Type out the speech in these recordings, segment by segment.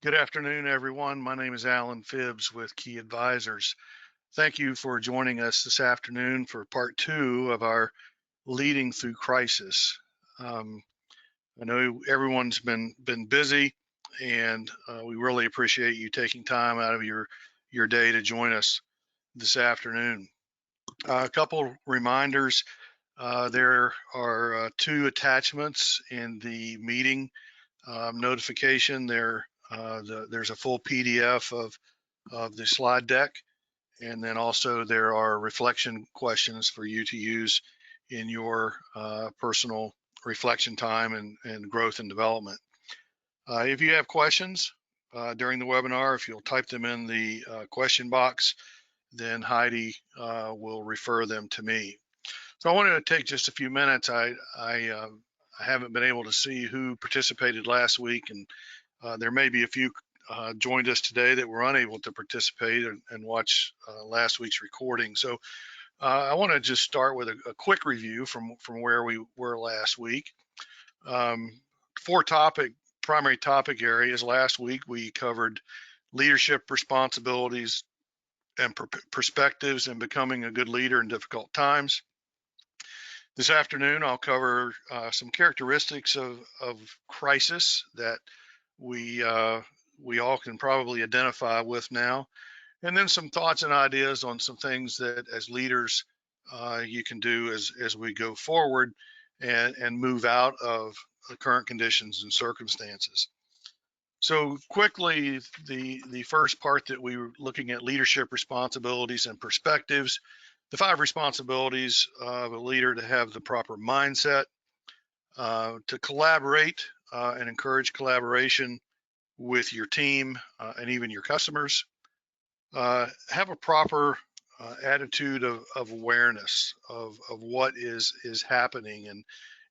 Good afternoon, everyone. My name is Alan Phibbs with Key Advisors. Thank you for joining us this afternoon for part two of our Leading Through Crisis. Um, I know everyone's been busy, and we really appreciate you taking time out of your day to join us this afternoon. A couple reminders. There are two attachments in the meeting notification. There's a full PDF of the slide deck. And then also there are reflection questions for you to use in your personal reflection time and growth and development. If you have questions during the webinar, if you'll type them in the question box, then Heidi will refer them to me. So I wanted to take just a few minutes. I haven't been able to see who participated last week, and there may be a few joined us today that were unable to participate and watch last week's recording. So I want to just start with a quick review from where we were last week. Four primary topic areas. Last week we covered leadership responsibilities and perspectives and becoming a good leader in difficult times. This afternoon I'll cover some characteristics of crisis that we all can probably identify with now, and then some thoughts and ideas on some things that as leaders you can do as we go forward and move out of the current conditions and circumstances. So quickly, the first part that we were looking at, leadership responsibilities and perspectives. The 5 responsibilities of a leader: to have the proper mindset, to collaborate and encourage collaboration with your team and even your customers. Have a proper attitude of awareness of what is happening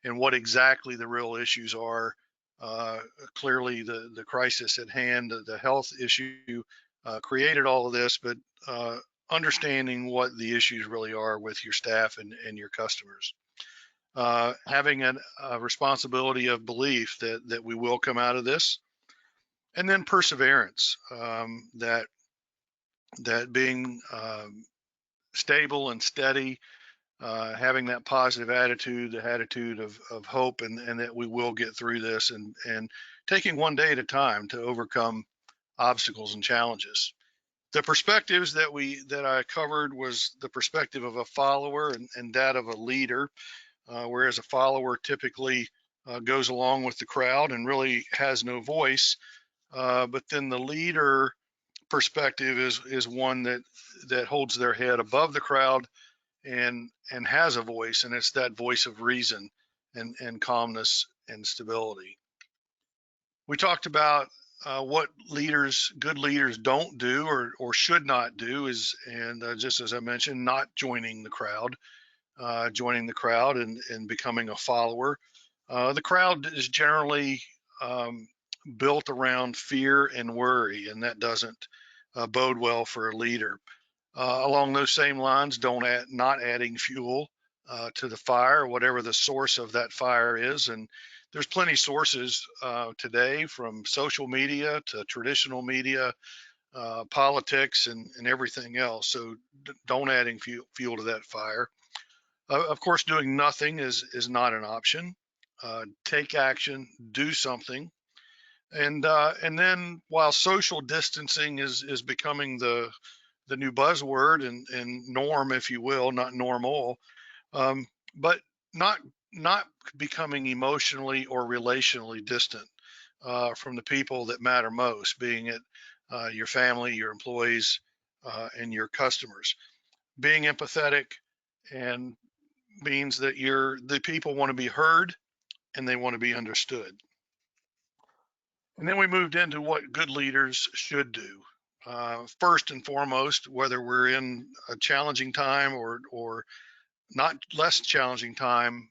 and what exactly the real issues are. Clearly, the crisis at hand, the health issue, created all of this, but understanding what the issues really are with your staff and your customers. Having a responsibility of belief that we will come out of this, and then perseverance, that being stable and steady, having that positive attitude, the attitude of hope, and that we will get through this, and taking one day at a time to overcome obstacles and challenges. The perspectives that I covered was the perspective of a follower and that of a leader, whereas a follower typically goes along with the crowd and really has no voice. But then the leader perspective is one that holds their head above the crowd and has a voice, and it's that voice of reason and calmness and stability. We talked about what good leaders don't do or should not do and just as I mentioned, not joining the crowd, and becoming a follower. The crowd is generally built around fear and worry, and that doesn't bode well for a leader. Along those same lines, not adding fuel to the fire, whatever the source of that fire is. And there's plenty of sources today, from social media to traditional media, politics, and everything else. So don't adding fuel to that fire. Of course, doing nothing is not an option. Take action, do something. And then while social distancing is becoming the new buzzword and norm, if you will, not normal, but not becoming emotionally or relationally distant from the people that matter most, being it your family, your employees, and your customers. Being empathetic and means that the people want to be heard and they want to be understood. And then we moved into what good leaders should do. First and foremost, whether we're in a challenging time or not less challenging time,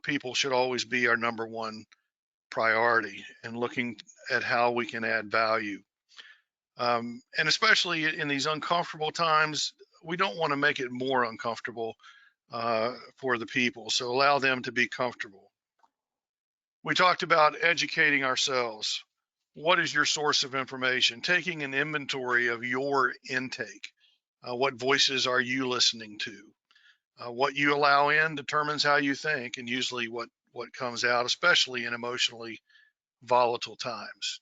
people should always be our number one priority, and looking at how we can add value. And especially in these uncomfortable times, we don't want to make it more uncomfortable for the people. So allow them to be comfortable. We talked about educating ourselves. What is your source of information? Taking an inventory of your intake. What voices are you listening to? What you allow in determines how you think, and usually what comes out, especially in emotionally volatile times.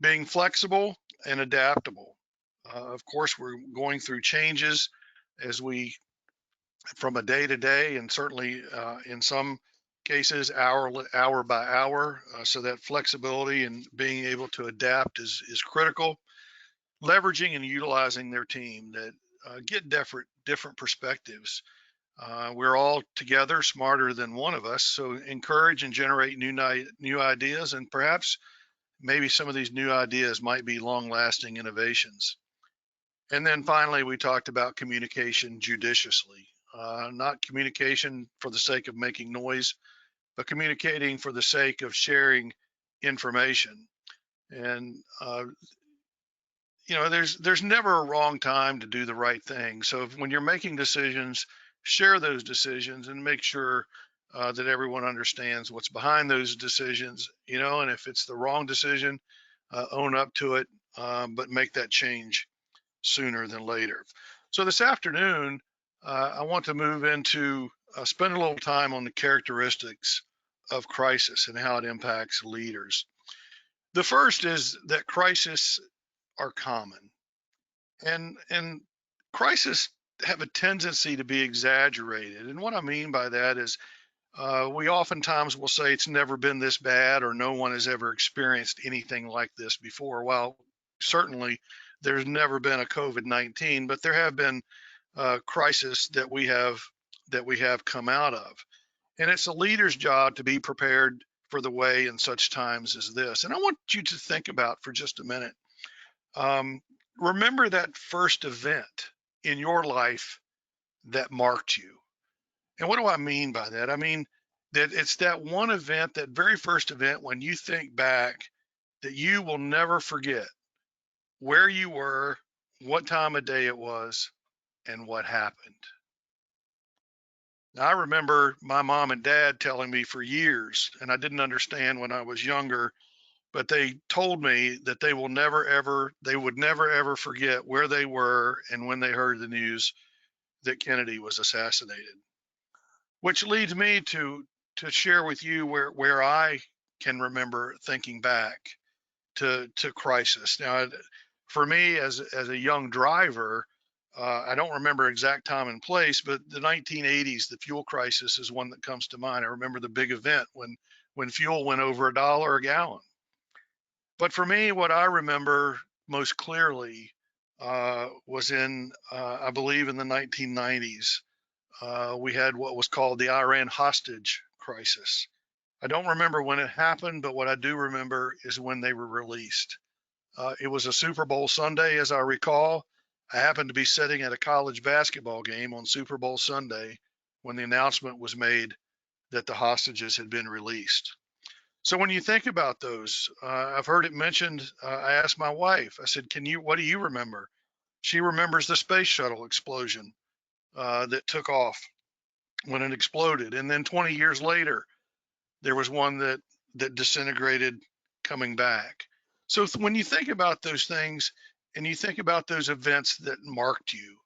Being flexible and adaptable. Of course, we're going through changes as we from a day to day, and certainly in some cases hour by hour. So that flexibility and being able to adapt is critical. Leveraging and utilizing their team that get different perspectives. We're all together smarter than one of us, so encourage and generate new ideas, and perhaps maybe some of these new ideas might be long lasting innovations. And then finally, we talked about communication judiciously, not communication for the sake of making noise, but communicating for the sake of sharing information. And there's never a wrong time to do the right thing. So when you're making decisions, share those decisions and make sure that everyone understands what's behind those decisions. And if it's the wrong decision, own up to it, but make that change sooner than later. So this afternoon, I want to move into spend a little time on the characteristics of crisis and how it impacts leaders. The first is that crises are common, and crises have a tendency to be exaggerated. And what I mean by that is we oftentimes will say it's never been this bad or no one has ever experienced anything like this before. Well, certainly there's never been a COVID-19, but there have been crises that we have come out of. And it's a leader's job to be prepared for the way in such times as this. And I want you to think about for just a minute. Um, Remember that first event in your life that marked you. And what do I mean by that? I mean that it's that one event, that very first event, when you think back, that you will never forget where you were, what time of day it was, and what happened. Now, I remember my mom and dad telling me for years, and I didn't understand when I was younger, but they told me that they would never ever forget where they were and when they heard the news that Kennedy was assassinated. Which leads me to share with you where I can remember thinking back to crisis. Now, for me as a young driver, I don't remember exact time and place, but the 1980s, the fuel crisis is one that comes to mind. I remember the big event when fuel went over $1 a gallon. But for me, what I remember most clearly was I believe, in the 1990s. We had what was called the Iran hostage crisis. I don't remember when it happened, but what I do remember is when they were released. It was a Super Bowl Sunday, as I recall. I happened to be sitting at a college basketball game on Super Bowl Sunday when the announcement was made that the hostages had been released. So when you think about those, I've heard it mentioned. I asked my wife, I said, what do you remember? She remembers the space shuttle explosion that took off when it exploded. And then 20 years later, there was one that disintegrated coming back. So when you think about those things and you think about those events that marked you,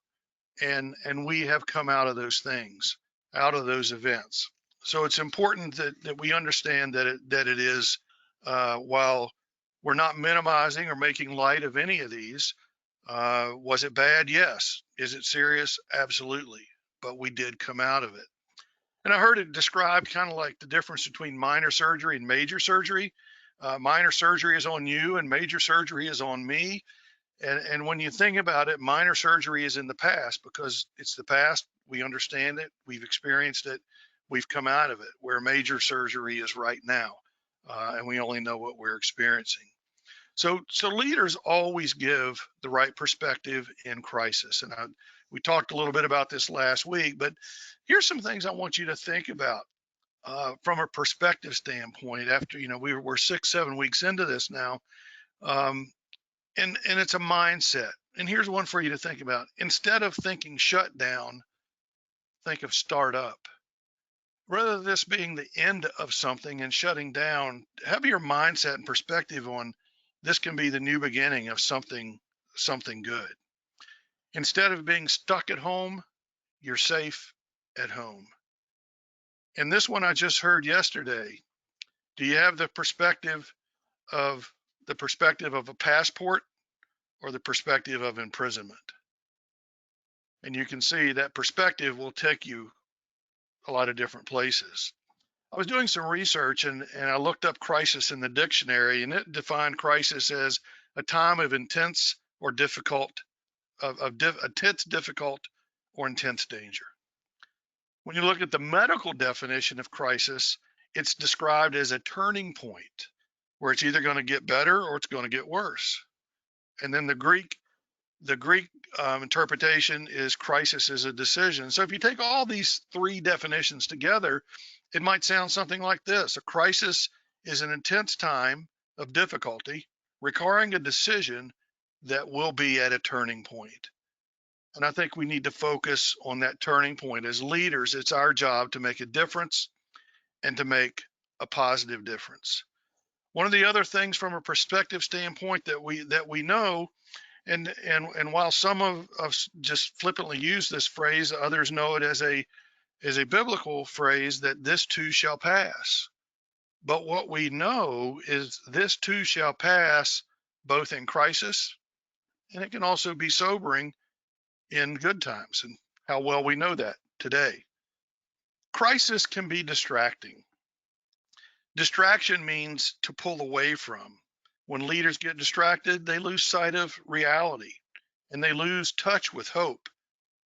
and we have come out of those things, out of those events. So it's important that we understand that it is, while we're not minimizing or making light of any of these. Was it bad? Yes. Is it serious? Absolutely. But we did come out of it. And I heard it described kind of like the difference between minor surgery and major surgery. Minor surgery is on you, and major surgery is on me. And when you think about it, minor surgery is in the past because it's the past. We understand it. We've experienced it. We've come out of it. Where major surgery is right now, and we only know what we're experiencing. So leaders always give the right perspective in crisis. And we talked a little bit about this last week, but here's some things I want you to think about from a perspective standpoint. After we're 6-7 weeks into this now, um, and it's a mindset. And here's one for you to think about: instead of thinking shut down, think of start up. Rather than this being the end of something and shutting down, have your mindset and perspective on this can be the new beginning of something good. Instead of being stuck at home, you're safe at home. And this one I just heard yesterday. Do you have the perspective of a passport or the perspective of imprisonment? And you can see that perspective will take you a lot of different places. I was doing some research and I looked up crisis in the dictionary, and it defined crisis as a time of intense or difficult, intense, difficult, or intense danger. When you look at the medical definition of crisis, it's described as a turning point where it's either going to get better or it's going to get worse. And then the Greek interpretation is crisis is a decision. So if you take all these three definitions together, it might sound something like this. A crisis is an intense time of difficulty requiring a decision that will be at a turning point. And I think we need to focus on that turning point. As leaders, it's our job to make a difference and to make a positive difference. One of the other things from a perspective standpoint that we know, and while some of us just flippantly use this phrase, others know it as a biblical phrase, that this too shall pass. But what we know is this too shall pass, both in crisis, and it can also be sobering in good times, and how well we know that today. Crisis can be distracting. Distraction means to pull away from. When leaders get distracted, they lose sight of reality and they lose touch with hope,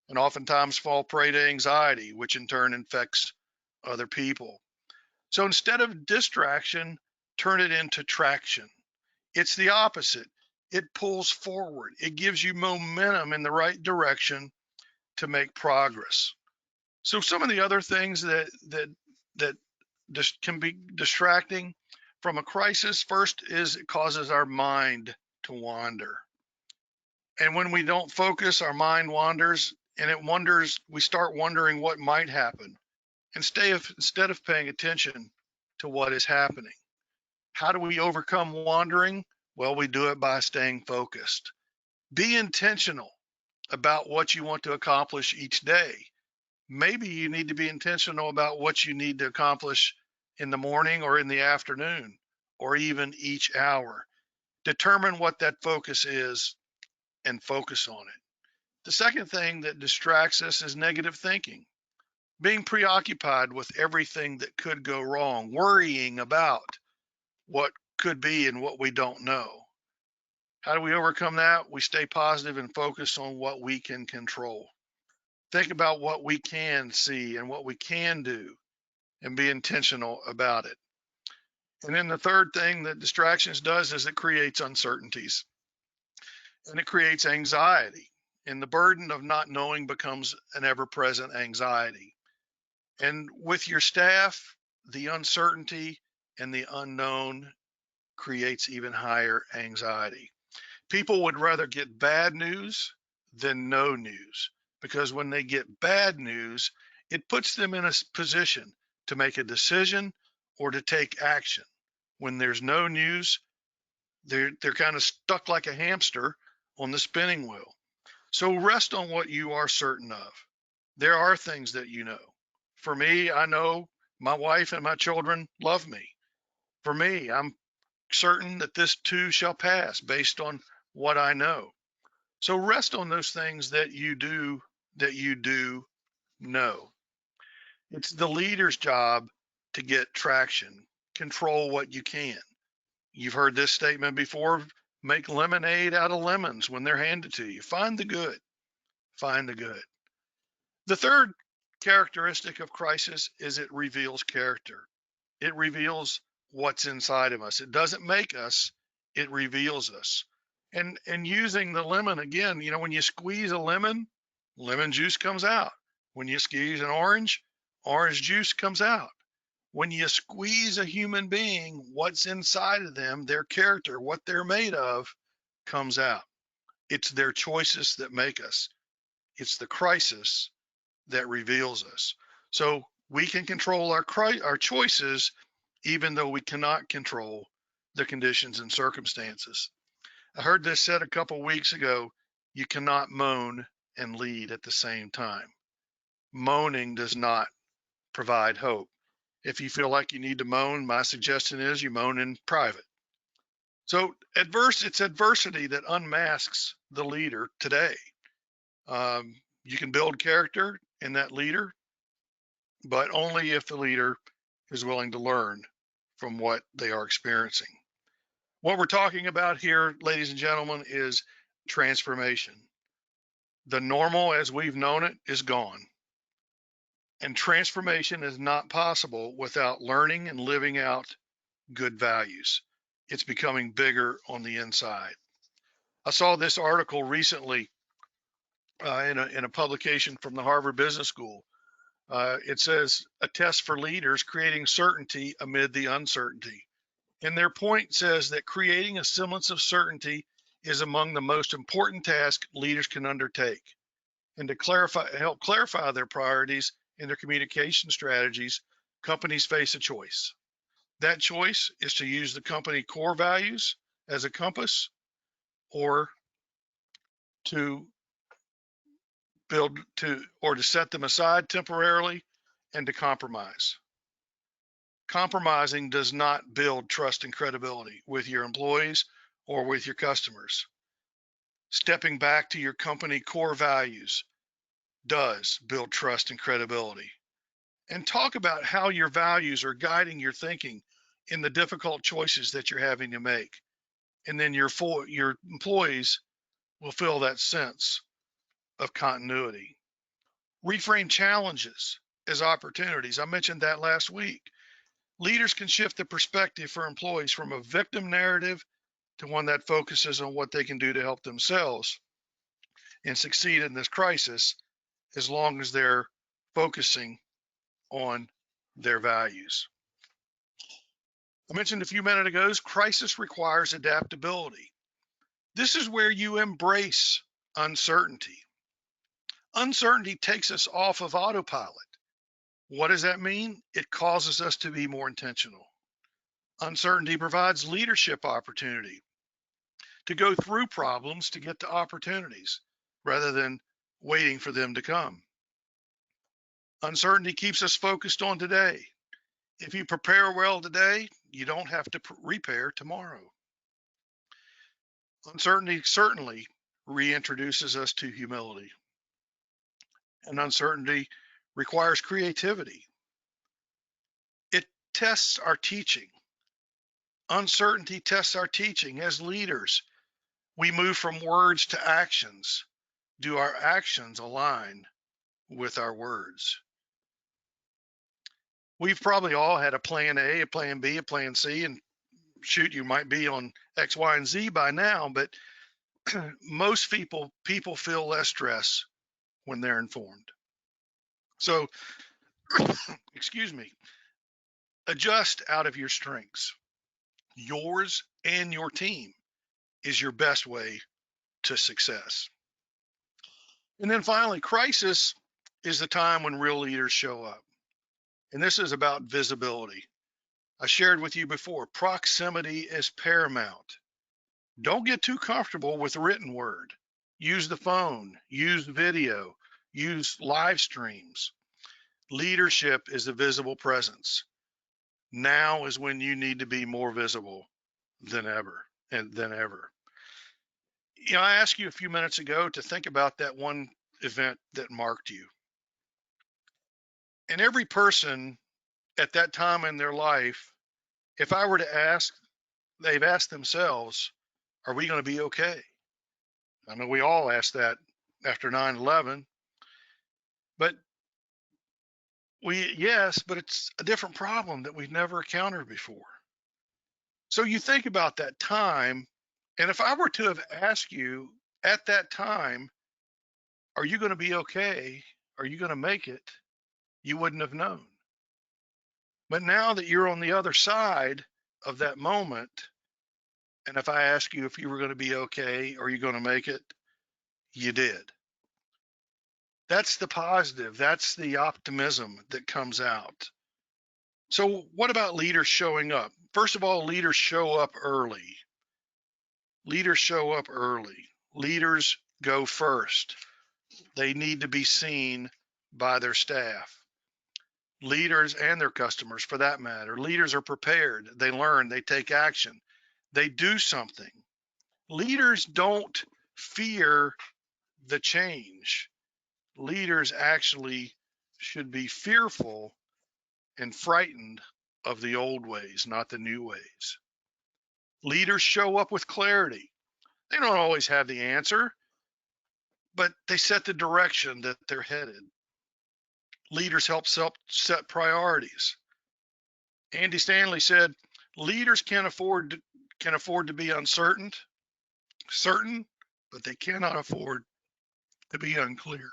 and oftentimes fall prey to anxiety, which in turn infects other people. So instead of distraction, turn it into traction. It's the opposite. It pulls forward. It gives you momentum in the right direction to make progress. So some of the other things that just can be distracting from a crisis, first is it causes our mind to wander. And when we don't focus, our mind wanders, and it wonders, we start wondering what might happen instead of paying attention to what is happening. How do we overcome wandering? Well, we do it by staying focused. Be intentional about what you want to accomplish each day. Maybe you need to be intentional about what you need to accomplish in the morning or in the afternoon, or even each hour. Determine what that focus is and focus on it. The second thing that distracts us is negative thinking. Being preoccupied with everything that could go wrong, worrying about what could be and what we don't know. How do we overcome that? We stay positive and focus on what we can control. Think about what we can see and what we can do, and be intentional about it. And then the third thing that distractions does is it creates uncertainties, and it creates anxiety. And the burden of not knowing becomes an ever-present anxiety. And with your staff, the uncertainty and the unknown creates even higher anxiety. People would rather get bad news than no news, because when they get bad news, it puts them in a position to make a decision or to take action. When there's no news, they're kind of stuck like a hamster on the spinning wheel. So rest on what you are certain of. There are things that you know. For me, I know my wife and my children love me. For me, I'm certain that this too shall pass based on what I know. So rest on those things that you do know. It's the leader's job to get traction, control what you can. You've heard this statement before: make lemonade out of lemons when they're handed to you. Find the good. Find the good. The third characteristic of crisis is it reveals character. It reveals what's inside of us. It doesn't make us, it reveals us. And using the lemon again, when you squeeze a lemon, lemon juice comes out. When you squeeze an orange, orange juice comes out. When you squeeze a human being, what's inside of them, their character, what they're made of, comes out. It's their choices that make us. It's the crisis that reveals us. So we can control our choices, even though we cannot control the conditions and circumstances. I heard this said a couple weeks ago, you cannot moan and lead at the same time. Moaning does not provide hope. If you feel like you need to moan, my suggestion is you moan in private. So it's adversity that unmasks the leader today. You can build character in that leader, but only if the leader is willing to learn from what they are experiencing. What we're talking about here, ladies and gentlemen, is transformation. The normal as we've known it is gone. And transformation is not possible without learning and living out good values. It's becoming bigger on the inside. I saw this article recently in a publication from the Harvard Business School. It says a test for leaders creating certainty amid the uncertainty. And their point says that creating a semblance of certainty is among the most important tasks leaders can undertake. And to help clarify their priorities and their communication strategies, companies face a choice. That choice is to use the company core values as a compass, or to set them aside temporarily and to compromise. Compromising does not build trust and credibility with your employees or with your customers. Stepping back to your company core values does build trust and credibility. And talk about how your values are guiding your thinking in the difficult choices that you're having to make. And then your employees will feel that sense of continuity. Reframe challenges as opportunities. I mentioned that last week. Leaders can shift the perspective for employees from a victim narrative to one that focuses on what they can do to help themselves and succeed in this crisis, as long as they're focusing on their values. I mentioned a few minutes ago, crisis requires adaptability. This is where you embrace uncertainty. Uncertainty takes us off of autopilot. What does that mean? It causes us to be more intentional. Uncertainty provides leadership opportunity to go through problems to get to opportunities rather than waiting for them to come. Uncertainty keeps us focused on today. If you prepare well today, you don't have to repair tomorrow. Uncertainty certainly reintroduces us to humility. And uncertainty requires creativity. It tests our teaching. Uncertainty tests our teaching. As leaders, we move from words to actions. Do our actions align with our words? We've probably all had a plan A, a plan B, a plan C, and shoot, you might be on X, Y, and Z by now, but most people feel less stress when they're informed. So, excuse me, adjust out of your strengths. Yours and your team is your best way to success. And then finally, crisis is the time when real leaders show up. And this is about visibility. I shared with you before, proximity is paramount. Don't get too comfortable with written word. Use the phone, use video, use live streams. Leadership is a visible presence. Now is when you need to be more visible than ever. You know, I asked you a few minutes ago to think about that one event that marked you. And every person at that time in their life, if I were to ask, they've asked themselves, are we going to be okay? I know we all asked that after 9/11, but yes, but it's a different problem that we've never encountered before. So you think about that time, and if I were to have asked you at that time, are you going to be okay? Are you going to make it? You wouldn't have known. But now that you're on the other side of that moment, and if I ask you if you were going to be okay, are you going to make it? You did. That's the positive. That's the optimism that comes out. So what about leaders showing up? First of all, leaders show up early. Leaders show up early. Leaders go first. They need to be seen by their staff. Leaders and their customers, for that matter. Leaders are prepared. They learn. They take action. They do something. Leaders don't fear the change. Leaders actually should be fearful and frightened of the old ways, not the new ways. Leaders show up with clarity. They don't always have the answer, but they set the direction that they're headed. Leaders help set priorities. Andy Stanley said, leaders can afford to be certain, but they cannot afford to be unclear.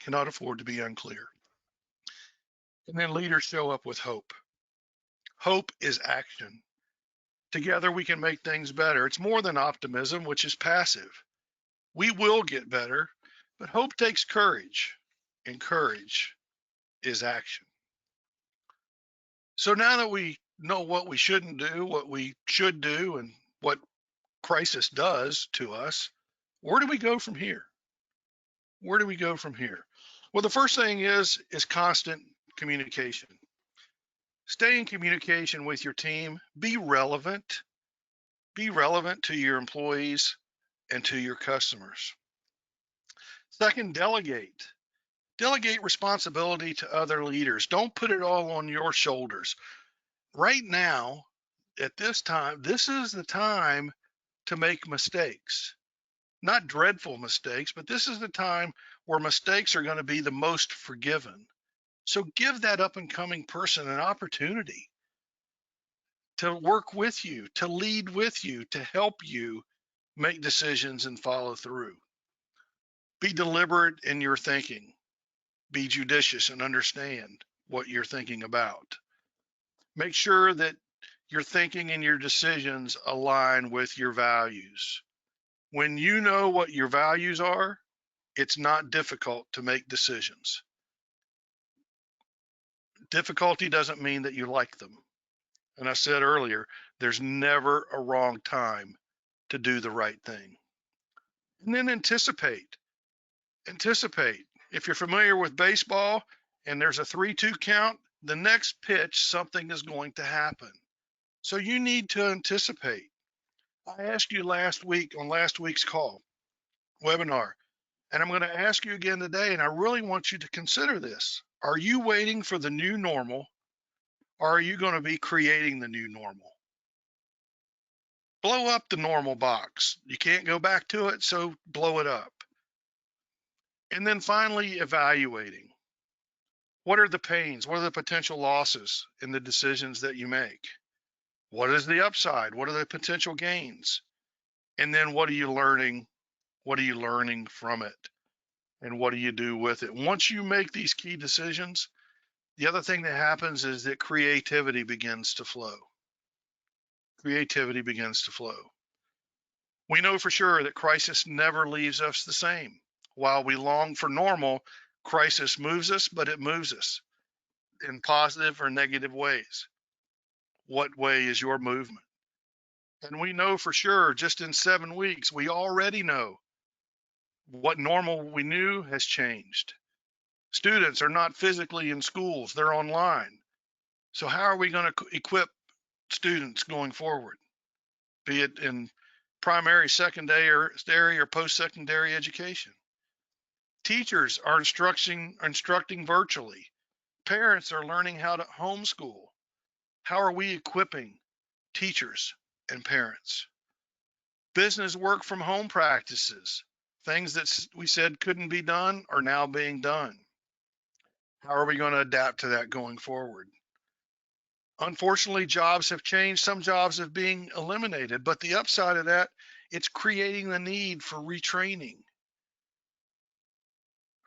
Cannot afford to be unclear. And then leaders show up with hope. Hope is action. Together we can make things better. It's more than optimism, which is passive. We will get better, but hope takes courage, and courage is action. So now that we know what we shouldn't do, what we should do, and what crisis does to us, where do we go from here? Where do we go from here? Well, the first thing is constant communication. Stay in communication with your team. Be relevant. Be relevant to your employees and to your customers. Second, delegate. Delegate responsibility to other leaders. Don't put it all on your shoulders. Right now, at this time, this is the time to make mistakes. Not dreadful mistakes, but this is the time where mistakes are going to be the most forgiven. So give that up and coming person an opportunity to work with you, to lead with you, to help you make decisions and follow through. Be deliberate in your thinking. Be judicious and understand what you're thinking about. Make sure that your thinking and your decisions align with your values. When you know what your values are, it's not difficult to make decisions. Difficulty doesn't mean that you like them. And I said earlier, there's never a wrong time to do the right thing. And then anticipate. Anticipate. If you're familiar with baseball and there's a 3-2 count, the next pitch, something is going to happen. So you need to anticipate. I asked you last week on last week's webinar, and I'm going to ask you again today, and I really want you to consider this. Are you waiting for the new normal, or are you going to be creating the new normal? Blow up the normal box. You can't go back to it, so blow it up. And then finally, evaluating. What are the pains? What are the potential losses in the decisions that you make? What is the upside? What are the potential gains? And then what are you learning? What are you learning from it? And what do you do with it? Once you make these key decisions, the other thing that happens is that creativity begins to flow. Creativity begins to flow. We know for sure that crisis never leaves us the same. While we long for normal, crisis moves us, but it moves us in positive or negative ways. What way is your movement? And we know for sure, just in 7 weeks, we already know what normal we knew has changed. Students are not physically in schools, they're online. So how are we going to equip students going forward, be it in primary, secondary, or post-secondary education? Teachers are instructing virtually. Parents are learning how to homeschool. How are we equipping teachers and parents? Business work from home practices, things that we said couldn't be done are now being done. How are we going to adapt to that going forward? Unfortunately, jobs have changed. Some jobs are being eliminated, but the upside of that, it's creating the need for retraining.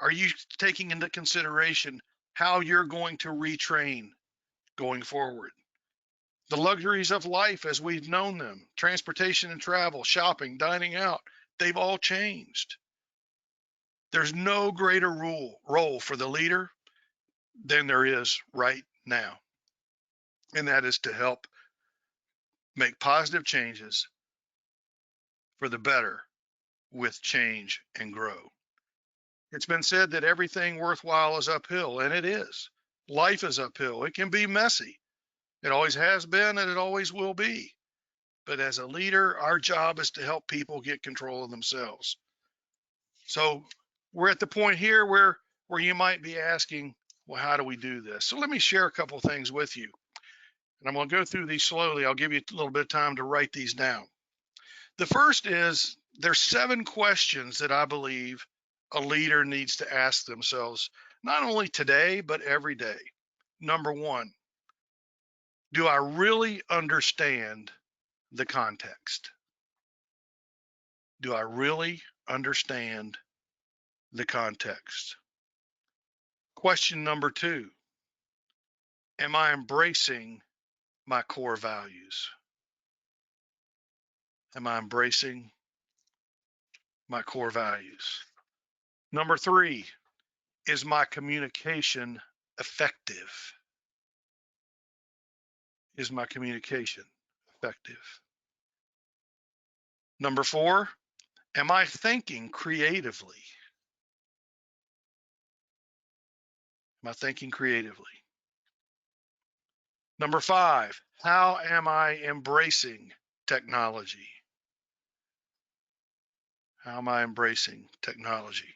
Are you taking into consideration how you're going to retrain going forward? The luxuries of life as we've known them, transportation and travel, shopping, dining out, they've all changed. There's no greater role for the leader than there is right now. and that is to help make positive changes for the better with change and grow. It's been said that everything worthwhile is uphill, and it is. Life is uphill. It can be messy. It always has been, and it always will be. But as a leader, our job is to help people get control of themselves. So we're at the point here where you might be asking, well, how do we do this? So let me share a couple of things with you. And I'm going to go through these slowly. I'll give you a little bit of time to write these down. The first is there's 7 questions that I believe a leader needs to ask themselves, not only today, but every day. Number 1, do I really understand the context? Do I really understand the context? Question number 2, am I embracing my core values? Am I embracing my core values? Number 3, is my communication effective? Is my communication effective? Number 4, am I thinking creatively? Am I thinking creatively? Number 5, how am I embracing technology? How am I embracing technology?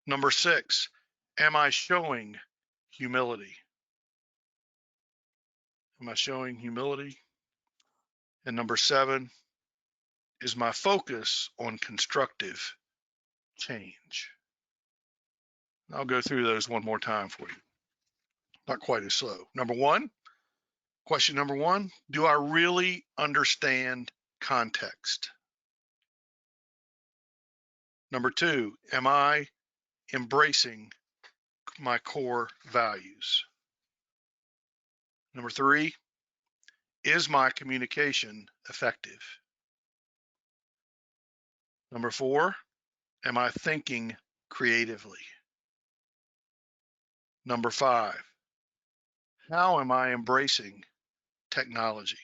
Number 6, am I showing humility? Am I showing humility? And number 7, is my focus on constructive change? I'll go through those one more time for you. Not quite as slow. Question number one, do I really understand context? Number 2, am I embracing my core values? Number 3, is my communication effective? Number 4, am I thinking creatively? Number 5, how am I embracing technology?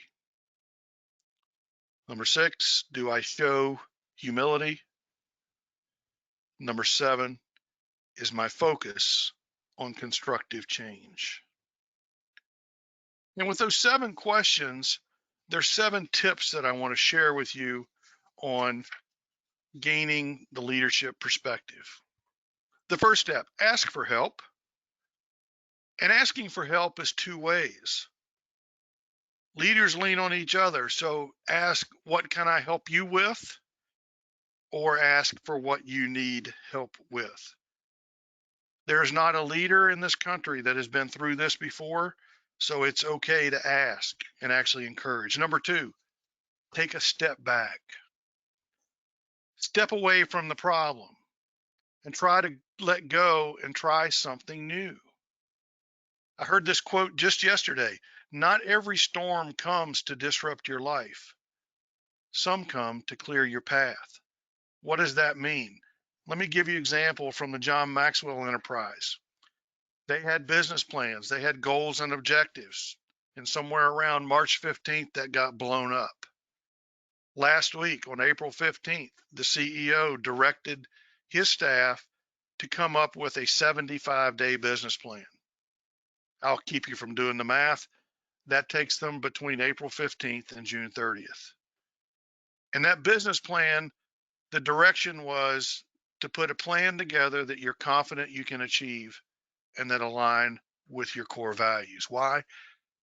Number 6, do I show humility? Number 7, is my focus on constructive change? And with those 7 questions, there's 7 tips that I want to share with you on gaining the leadership perspective. The first step, ask for help. And asking for help is 2 ways. Leaders lean on each other. So ask, what can I help you with? Or ask for what you need help with. There's not a leader in this country that has been through this before, so it's okay to ask and actually encourage. Number 2, take a step back. Step away from the problem and try to let go and try something new. I heard this quote just yesterday. Not every storm comes to disrupt your life. Some come to clear your path. What does that mean? Let me give you an example from the John Maxwell Enterprise. They had business plans, they had goals and objectives, and somewhere around March 15th, that got blown up. Last week, on April 15th, the CEO directed his staff to come up with a 75-day business plan. I'll keep you from doing the math. That takes them between April 15th and June 30th. And that business plan, the direction was to put a plan together that you're confident you can achieve and that align with your core values. Why?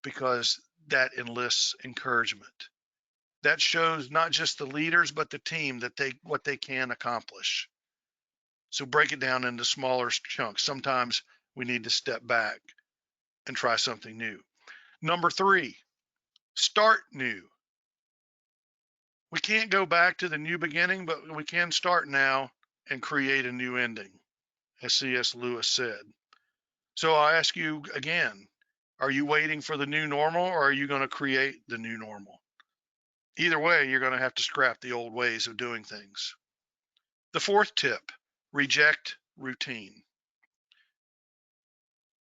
Because that enlists encouragement. That shows not just the leaders, but the team that what they can accomplish. So break it down into smaller chunks. Sometimes we need to step back and try something new. Number 3, start new. We can't go back to the new beginning, but we can start now and create a new ending, as C.S. Lewis said. So I ask you again, are you waiting for the new normal, or are you going to create the new normal? Either way, you're going to have to scrap the old ways of doing things. The 4th tip, reject routine.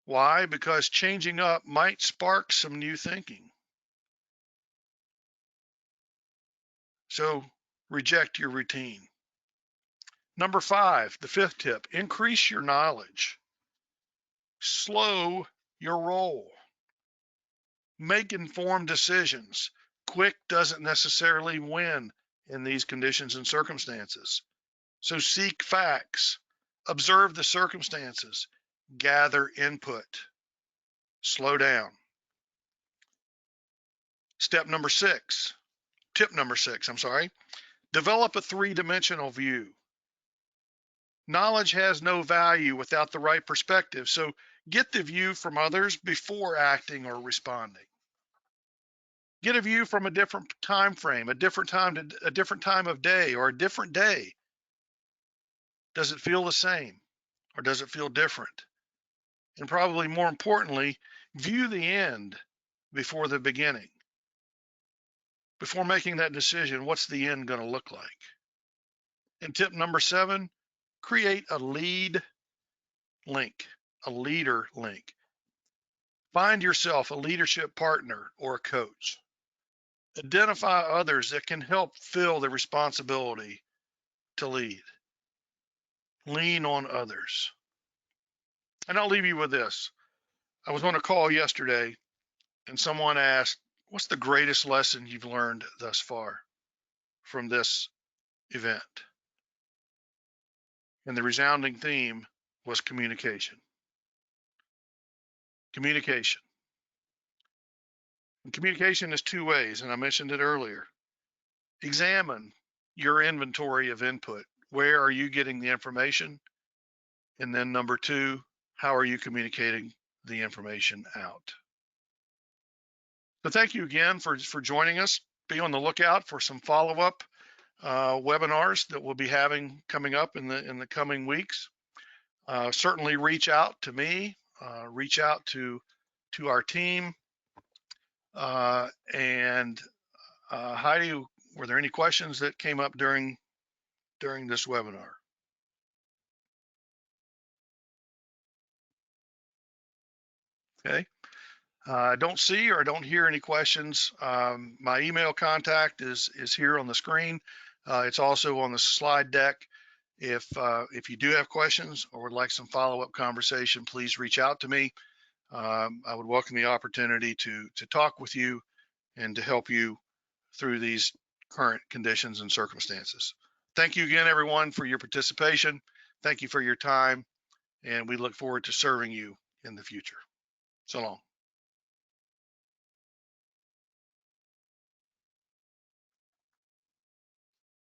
Why? Because changing up might spark some new thinking. So reject your routine. Number 5, the 5th tip, increase your knowledge. Slow your roll. Make informed decisions. Quick doesn't necessarily win in these conditions and circumstances. So seek facts, observe the circumstances, gather input, slow down. Tip number 6, develop a 3-dimensional view. Knowledge has no value without the right perspective, so get the view from others before acting or responding. Get a view from a different time frame, a different time of day, or a different day. Does it feel the same, or does it feel different? And probably more importantly, view the end before the beginning. Before making that decision, what's the end going to look like? And tip number 7, create a lead link, a leader link. Find yourself a leadership partner or a coach. Identify others that can help fill the responsibility to lead. Lean on others. And I'll leave you with this. I was on a call yesterday and someone asked, what's the greatest lesson you've learned thus far from this event? And the resounding theme was communication. Communication. And communication is 2 ways, and I mentioned it earlier. Examine your inventory of input. Where are you getting the information? And then number 2, how are you communicating the information out? So thank you again for joining us. Be on the lookout for some follow-up webinars that we'll be having coming up in the coming weeks. Certainly reach out to me, reach out to our team. And Heidi, were there any questions that came up during this webinar? Okay. I don't see or I don't hear any questions. My email contact is here on the screen. It's also on the slide deck. If you do have questions or would like some follow-up conversation, please reach out to me. I would welcome the opportunity to talk with you and to help you through these current conditions and circumstances. Thank you again, everyone, for your participation. Thank you for your time, and we look forward to serving you in the future. So long.